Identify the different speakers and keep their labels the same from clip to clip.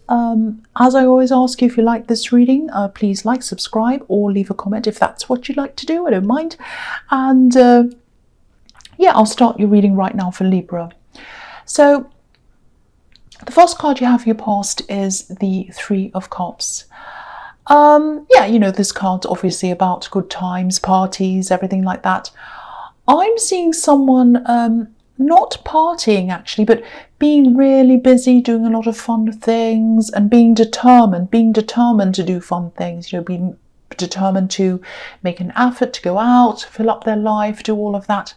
Speaker 1: As I always ask you, if you like this reading, please like, subscribe, or leave a comment if that's what you'd like to do. I don't mind. And yeah, I'll start your reading right now for Libra. So the first card you have for your past is the Three of Cups. Yeah, you know, this card's obviously about good times, parties, everything like that. I'm seeing someone not partying actually, but being really busy, doing a lot of fun things, and being determined to do fun things, you know, being determined to make an effort to go out, fill up their life, do all of that.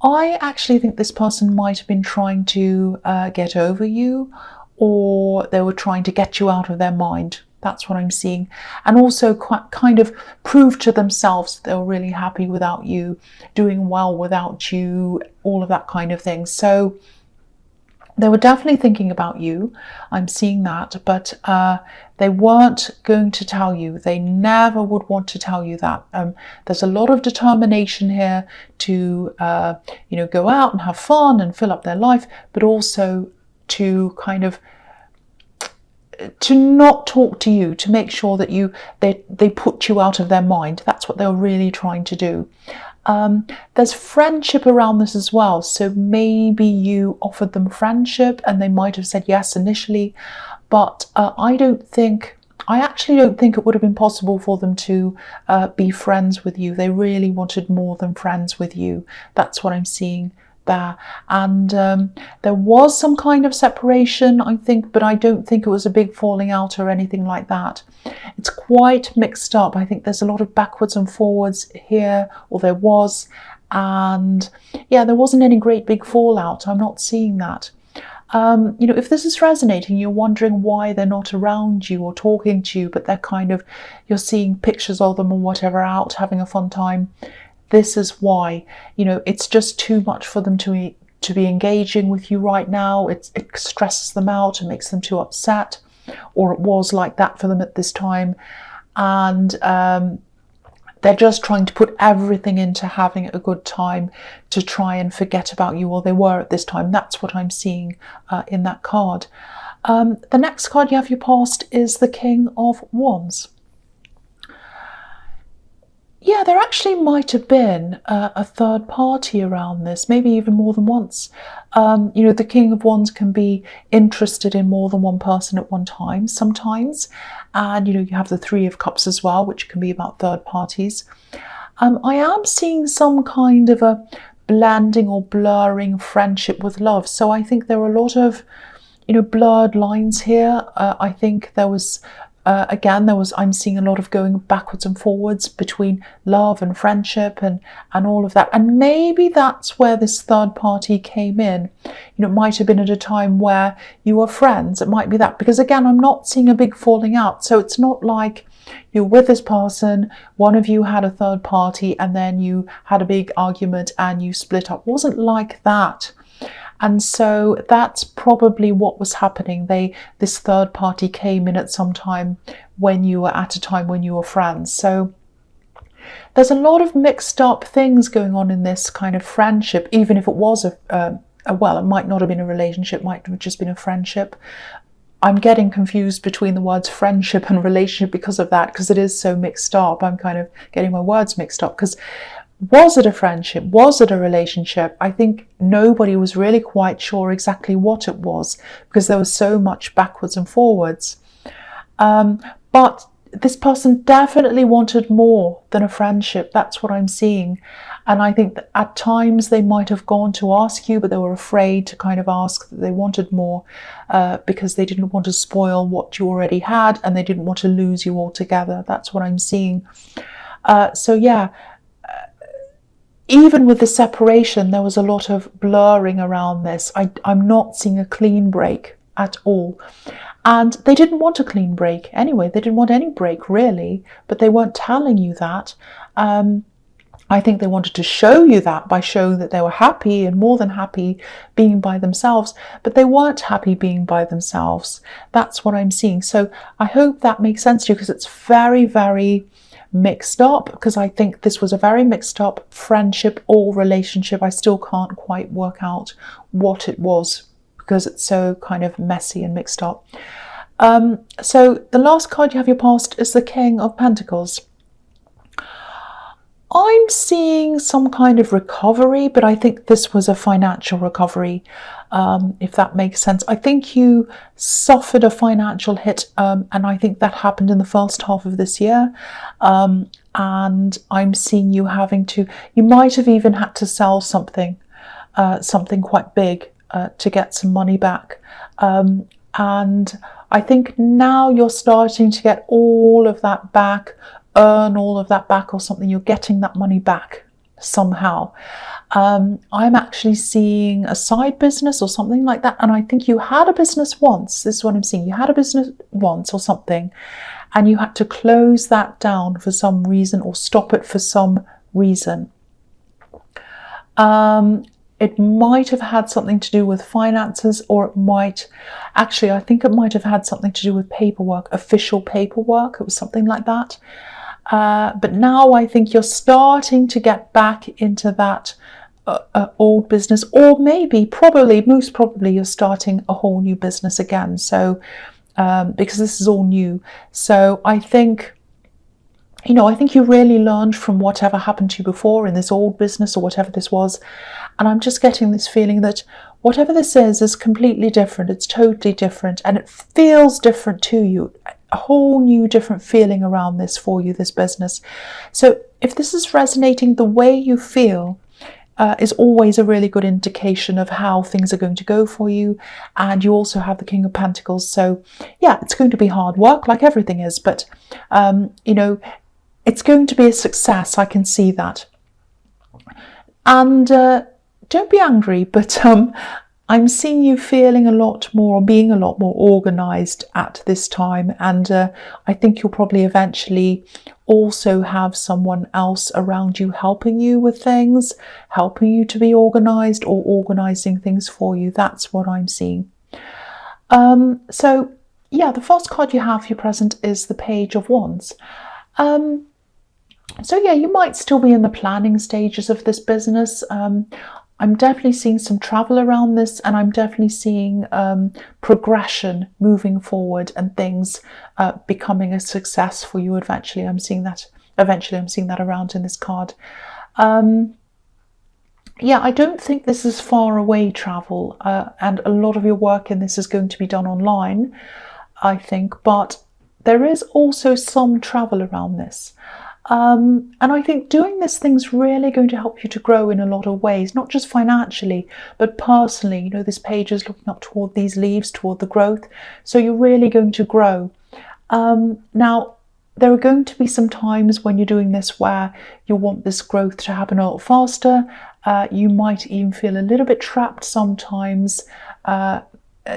Speaker 1: I actually think this person might have been trying to get over you, or they were trying to get you out of their mind. That's what I'm seeing. And also kind of prove to themselves that they were really happy without you, doing well without you, all of that kind of thing. So they were definitely thinking about you. I'm seeing that, but they weren't going to tell you. They never would want to tell you that. There's a lot of determination here to, you know, go out and have fun and fill up their life, but also to kind of to not talk to you, to make sure that they put you out of their mind. That's what they were really trying to do. There's friendship around this as well. So maybe you offered them friendship and they might have said yes initially, but I actually don't think it would have been possible for them to be friends with you. They really wanted more than friends with you. That's what I'm seeing there. And there was some kind of separation, I think, but I don't think it was a big falling out or anything like that. It's quite mixed up. I think there's a lot of backwards and forwards here, or there was, and yeah, there wasn't any great big fallout. I'm not seeing that. You know, if this is resonating, you're wondering why they're not around you or talking to you, but they're kind of, you're seeing pictures of them or whatever out having a fun time. This is why, you know, it's just too much for them to be engaging with you right now. It stresses them out and makes them too upset, or it was like that for them at this time. And they're just trying to put everything into having a good time to try and forget about you, or they were at this time. That's what I'm seeing in that card. The next card you have your past is the King of Wands. Yeah, there actually might have been a third party around this, maybe even more than once. You know, the King of Wands can be interested in more than one person at one time sometimes. And, you know, you have the Three of Cups as well, which can be about third parties. I am seeing some kind of a blending or blurring friendship with love. So I think there are a lot of, you know, blurred lines here. I think there was... again, I'm seeing a lot of going backwards and forwards between love and friendship and all of that. And maybe that's where this third party came in. You know, it might have been at a time where you were friends. It might be that, because again, I'm not seeing a big falling out. So it's not like you're with this person, one of you had a third party, and then you had a big argument and you split up. It wasn't like that. And so that's probably what was happening. This third party came in at some time when you were friends. So there's a lot of mixed up things going on in this kind of friendship, even if it was well, it might not have been a relationship, might have just been a friendship. I'm getting confused between the words friendship and relationship because of that, because it is so mixed up. I'm kind of getting my words mixed up, because was it a friendship? Was it a relationship? I think nobody was really quite sure exactly what it was, because there was so much backwards and forwards. But this person definitely wanted more than a friendship. That's what I'm seeing. And I think that at times they might have gone to ask you, but they were afraid to kind of ask. That they wanted more because they didn't want to spoil what you already had, and they didn't want to lose you altogether. That's what I'm seeing. So yeah. Even with the separation, there was a lot of blurring around this. I'm not seeing a clean break at all. And they didn't want a clean break anyway. They didn't want any break, really, but they weren't telling you that. I think they wanted to show you that by showing that they were happy and more than happy being by themselves, but they weren't happy being by themselves. That's what I'm seeing. So I hope that makes sense to you, because it's very, very mixed up, because I think this was a very mixed up friendship or relationship. I still can't quite work out what it was, because it's so kind of messy and mixed up. So the last card you have your past is the King of Pentacles. I'm seeing some kind of recovery, but I think this was a financial recovery, if that makes sense. I think you suffered a financial hit, and I think that happened in the first half of this year. And I'm seeing you having to, you might have even had to sell something, something quite big, to get some money back. And I think now you're starting to get all of that back, earn all of that back or something. You're getting that money back somehow. I'm actually seeing a side business or something like that. And I think you had a business once. This is what I'm seeing. You had a business once or something, and you had to close that down for some reason or stop it for some reason. It might have had something to do with finances, or it might, actually, I think it might have had something to do with paperwork, official paperwork. It was something like that. But now I think you're starting to get back into that old business, or maybe, probably, most probably, you're starting a whole new business again. So, because this is all new. So I think, I think you really learned from whatever happened to you before in this old business or whatever this was. And I'm just getting this feeling that whatever this is completely different. It's totally different, and it feels different to you. A whole new different feeling around this for you, this business. So if this is resonating, the way you feel is always a really good indication of how things are going to go for you. And you also have the King of Pentacles. So yeah, it's going to be hard work, like everything is, but it's going to be a success. I can see that. And don't be angry, but I'm seeing you feeling a lot more, being a lot more organized at this time. And I think you'll probably eventually also have someone else around you helping you with things, helping you to be organized or organizing things for you. That's what I'm seeing. So yeah, the first card you have for your present is the Page of Wands. So yeah, you might still be in the planning stages of this business. I'm definitely seeing some travel around this, and I'm definitely seeing progression moving forward and things becoming a success for you eventually. I'm seeing that around in this card. Yeah, I don't think this is far away travel, and a lot of your work in this is going to be done online, I think, but there is also some travel around this. And I think doing this thing's really going to help you to grow in a lot of ways, not just financially, but personally. This page is looking up toward these leaves, toward the growth. So you're really going to grow. Now, there are going to be some times when you're doing this where you want this growth to happen a lot faster. You might even feel a little bit trapped sometimes,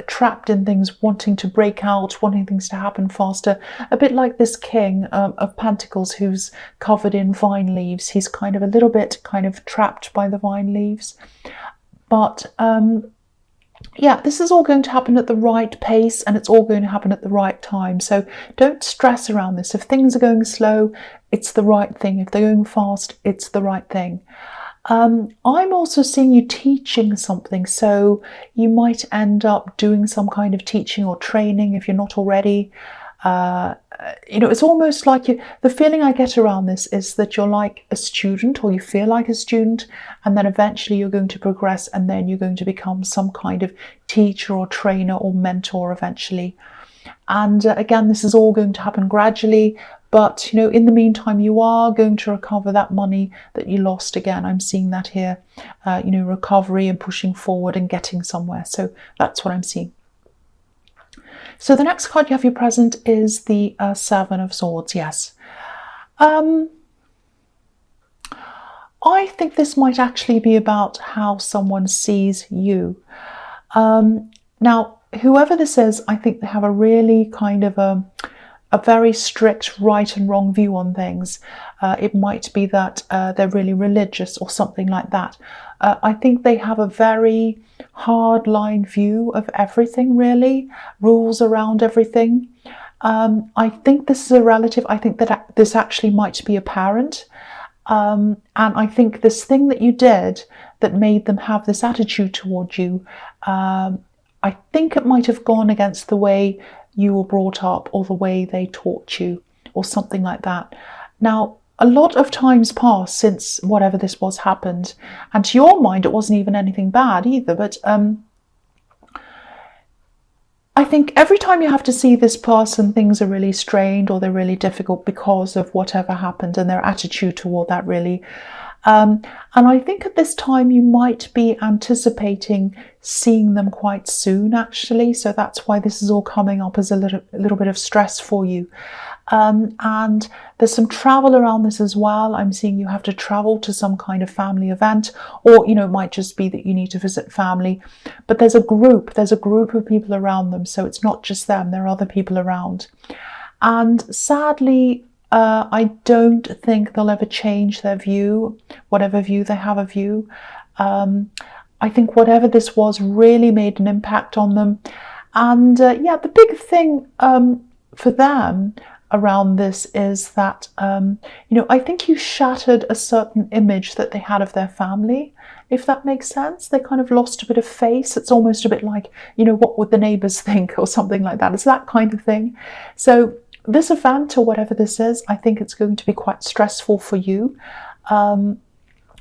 Speaker 1: trapped in things, wanting to break out, wanting things to happen faster. A bit like this King of Pentacles who's covered in vine leaves. He's kind of a little bit trapped by the vine leaves. But yeah, this is all going to happen at the right pace, and it's all going to happen at the right time. So don't stress around this. If things are going slow, it's the right thing. If they're going fast, it's the right thing. I'm also seeing you teaching something, so you might end up doing some kind of teaching or training if you're not already. It's almost like the feeling I get around this is that you're like a student, or you feel like a student, and then eventually you're going to progress, and then you're going to become some kind of teacher or trainer or mentor eventually. And again, this is all going to happen gradually. But, in the meantime, you are going to recover that money that you lost again. I'm seeing that here, recovery and pushing forward and getting somewhere. So that's what I'm seeing. So the next card you have your present is the Seven of Swords. Yes. I think this might actually be about how someone sees you. Now, whoever this is, I think they have a really kind of a very strict right and wrong view on things. It might be that they're really religious or something like that. I think they have a very hard line view of everything, really, rules around everything. I think this is a relative. I think that this actually might be a parent. And I think this thing that you did that made them have this attitude towards you, I think it might have gone against the way you were brought up or the way they taught you or something like that. Now, a lot of time's passed since whatever this was happened, and to your mind it wasn't even anything bad either, but I think every time you have to see this person, things are really strained or they're really difficult because of whatever happened and their attitude toward that, really. And I think at this time you might be anticipating seeing them quite soon, actually. So that's why this is all coming up as a little bit of stress for you. And there's some travel around this as well. I'm seeing you have to travel to some kind of family event, or, it might just be that you need to visit family. But there's a group of people around them. So it's not just them, there are other people around. And sadly, I don't think they'll ever change their view, whatever view they have of you. I think whatever this was really made an impact on them. And the big thing for them around this is that, I think you shattered a certain image that they had of their family, if that makes sense. They kind of lost a bit of face. It's almost a bit like, what would the neighbours think or something like that. It's that kind of thing. So this event or whatever this is, I think it's going to be quite stressful for you.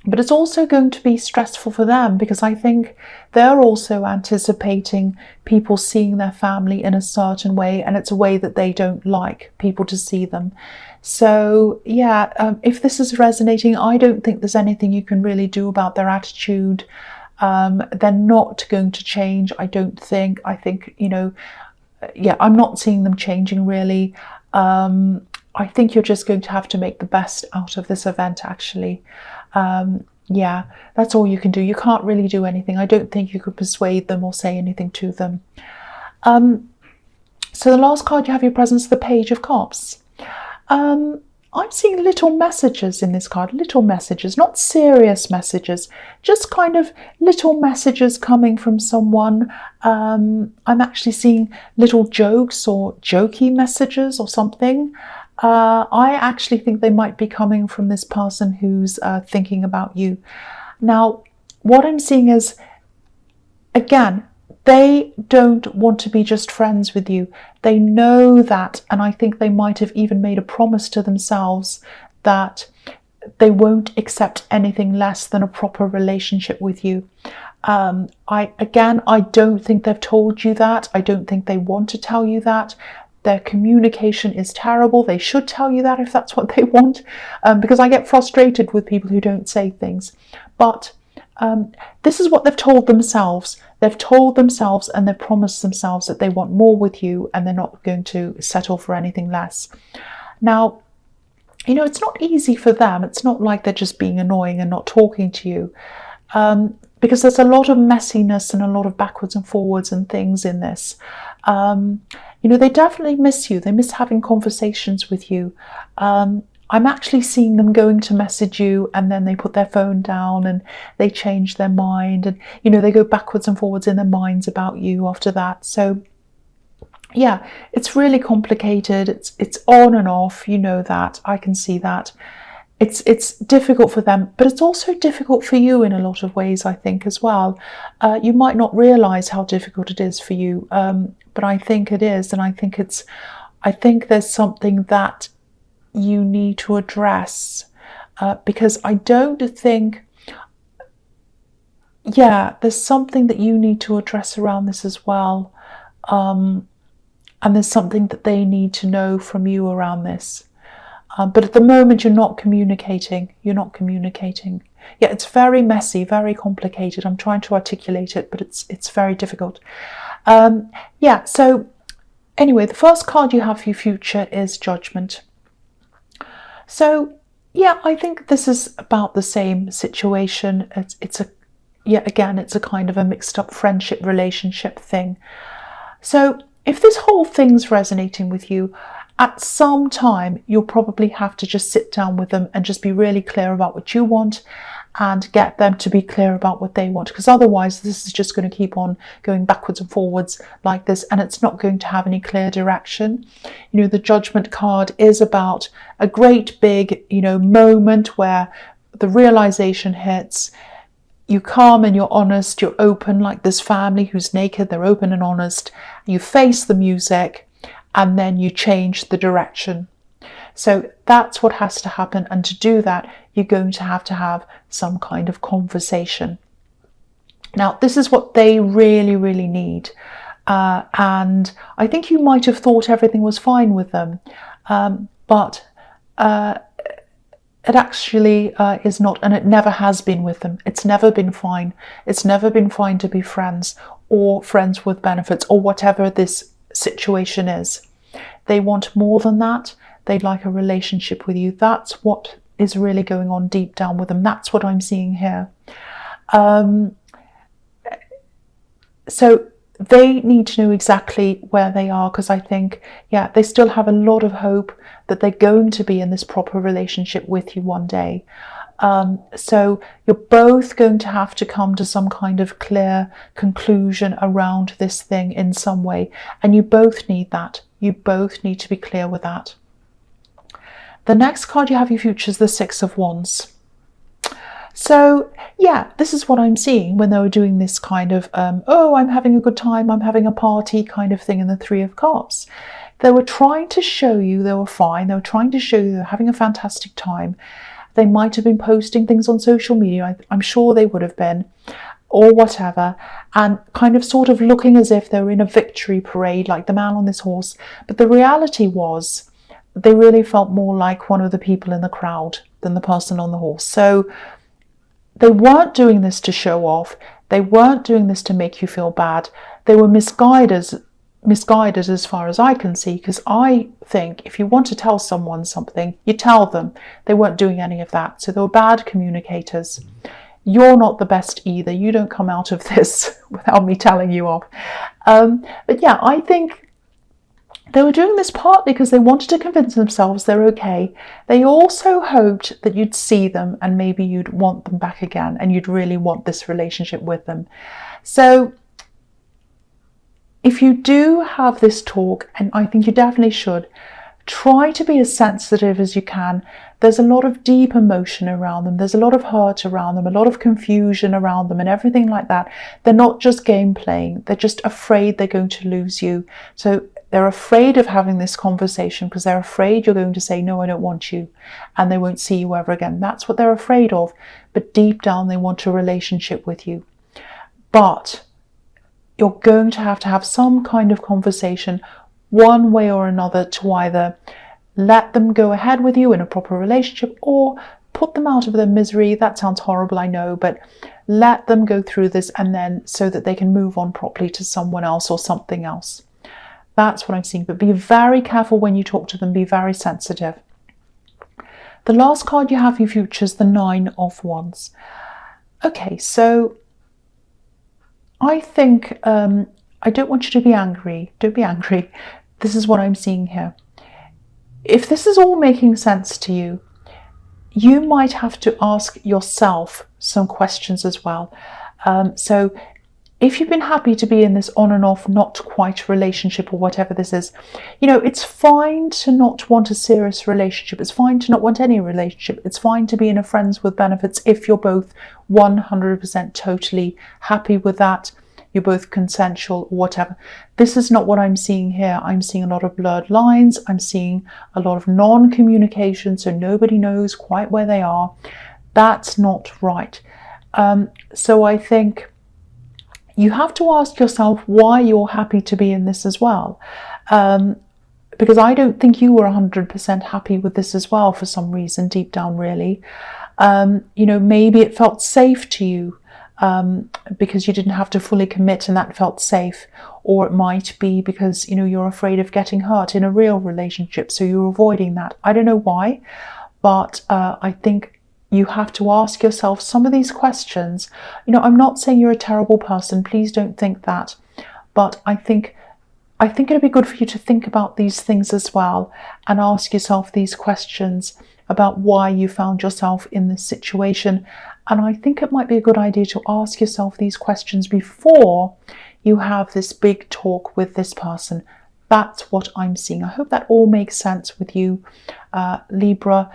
Speaker 1: But it's also going to be stressful for them, because I think they're also anticipating people seeing their family in a certain way, and it's a way that they don't like people to see them. So if this is resonating, I don't think there's anything you can really do about their attitude. They're not going to change, I don't think. I think, I'm not seeing them changing really. I think you're just going to have to make the best out of this event, actually. That's all you can do. You can't really do anything. I don't think you could persuade them or say anything to them. So the last card you have your presence, the Page of Cups. I'm seeing little messages in this card, little messages, not serious messages, just kind of little messages coming from someone. I'm actually seeing little jokes or jokey messages or something. I actually think they might be coming from this person who's thinking about you. Now, what I'm seeing is, again, they don't want to be just friends with you. They know that, and I think they might have even made a promise to themselves that they won't accept anything less than a proper relationship with you. I don't think they've told you that. I don't think they want to tell you that. Their communication is terrible. They should tell you that if that's what they want, because I get frustrated with people who don't say things. But this is what they've told themselves. They've told themselves and they've promised themselves that they want more with you and they're not going to settle for anything less. Now, it's not easy for them. It's not like they're just being annoying and not talking to you, because there's a lot of messiness and a lot of backwards and forwards and things in this. They definitely miss you. They miss having conversations with you. I'm actually seeing them going to message you and then they put their phone down and they change their mind, and they go backwards and forwards in their minds about you after that. So it's really complicated. It's on and off, that. I can see that. It's difficult for them, but it's also difficult for you in a lot of ways, I think, as well. You might not realize how difficult it is for you, but I think it is, and I think there's something that you need to address, because I don't think, there's something that you need to address around this as well, and there's something that they need to know from you around this. But at the moment, you're not communicating. Yeah, it's very messy, very complicated. I'm trying to articulate it, but it's very difficult. So anyway, the first card you have for your future is Judgment. So, I think this is about the same situation. It's a kind of a mixed up friendship relationship thing. So if this whole thing's resonating with you, at some time, you'll probably have to just sit down with them and just be really clear about what you want and get them to be clear about what they want. Because otherwise, this is just going to keep on going backwards and forwards like this, and it's not going to have any clear direction. The Judgment card is about a great big, moment where the realization hits. You come and you're honest, you're open, like this family who's naked, they're open and honest. You face the music. and then you change the direction. So that's what has to happen, and to do that you're going to have some kind of conversation. Now this is what they really need, and I think you might have thought everything was fine with them, but it actually is not, and it never has been with them. It's never been fine. It's never been fine to be friends or friends with benefits or whatever this situation is. They want more than that. They'd like a relationship with you. That's what is really going on deep down with them. That's what I'm seeing here. So they need to know exactly where they are, because I think, yeah, they still have a lot of hope that they're going to be in this proper relationship with you one day. So you're both going to have to come to some kind of clear conclusion around this thing in some way. And you both need that. You both need to be clear with that. The next card you have your future is the Six of Wands. So yeah, this is what I'm seeing when they were doing this kind of, oh, I'm having a good time, I'm having a party kind of thing in the Three of Cups. They were trying to show you they were fine. They were trying to show you they were having a fantastic time. They might have been posting things on social media. I'm sure they would have been, or whatever, and kind of sort of looking as if they were in a victory parade, like the man on this horse. But the reality was they really felt more like one of the people in the crowd than the person on the horse. So they weren't doing this to show off. They weren't doing this to make you feel bad. They were misguided as far as I can see, because I think if you want to tell someone something, you tell them. They weren't doing any of that. So they were bad communicators. You're not the best either. You don't come out of this without me telling you off. But yeah, I think they were doing this partly because they wanted to convince themselves they're okay. They also hoped that you'd see them and maybe you'd want them back again and you'd really want this relationship with them. So if you do have this talk, and I think you definitely should, try to be as sensitive as you can. There's a lot of deep emotion around them. There's a lot of hurt around them, a lot of confusion around them and everything like that. They're not just game playing. They're just afraid they're going to lose you. So they're afraid of having this conversation because they're afraid you're going to say, no, I don't want you, and they won't see you ever again. That's what they're afraid of. But deep down, they want a relationship with you. But you're going to have some kind of conversation one way or another to either let them go ahead with you in a proper relationship or put them out of their misery. That sounds horrible, I know, but let them go through this, and then so that they can move on properly to someone else or something else. That's what I'm seeing. But be very careful when you talk to them. Be very sensitive. The last card you have for your future is the Nine of Wands. Okay, so I think I don't want you to be angry. Don't be angry. This is what I'm seeing here. If this is all making sense to you, you might have to ask yourself some questions as well. So if you've been happy to be in this on and off, not quite relationship or whatever this is, you know, it's fine to not want a serious relationship. It's fine to not want any relationship. It's fine to be in a friends with benefits if you're both 100% totally happy with that. You're both consensual or whatever. This is not what I'm seeing here. I'm seeing a lot of blurred lines. I'm seeing a lot of non-communication, so nobody knows quite where they are. That's not right. So I think you have to ask yourself why you're happy to be in this as well. Because I don't think you were 100% happy with this as well for some reason, deep down really. You know, maybe it felt safe to you because you didn't have to fully commit and that felt safe. Or it might be because, you know, you're afraid of getting hurt in a real relationship, so you're avoiding that. I don't know why, but I think you have to ask yourself some of these questions. You know, I'm not saying you're a terrible person. Please don't think that. But I think it'd be good for you to think about these things as well and ask yourself these questions about why you found yourself in this situation. And I think it might be a good idea to ask yourself these questions before you have this big talk with this person. That's what I'm seeing. I hope that all makes sense with you, Libra.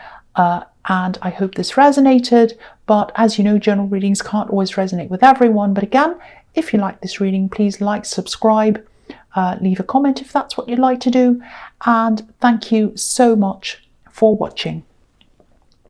Speaker 1: And I hope this resonated, but as you know, general readings can't always resonate with everyone. But again, if you like this reading, please like, subscribe, leave a comment if that's what you'd like to do. And thank you so much for watching.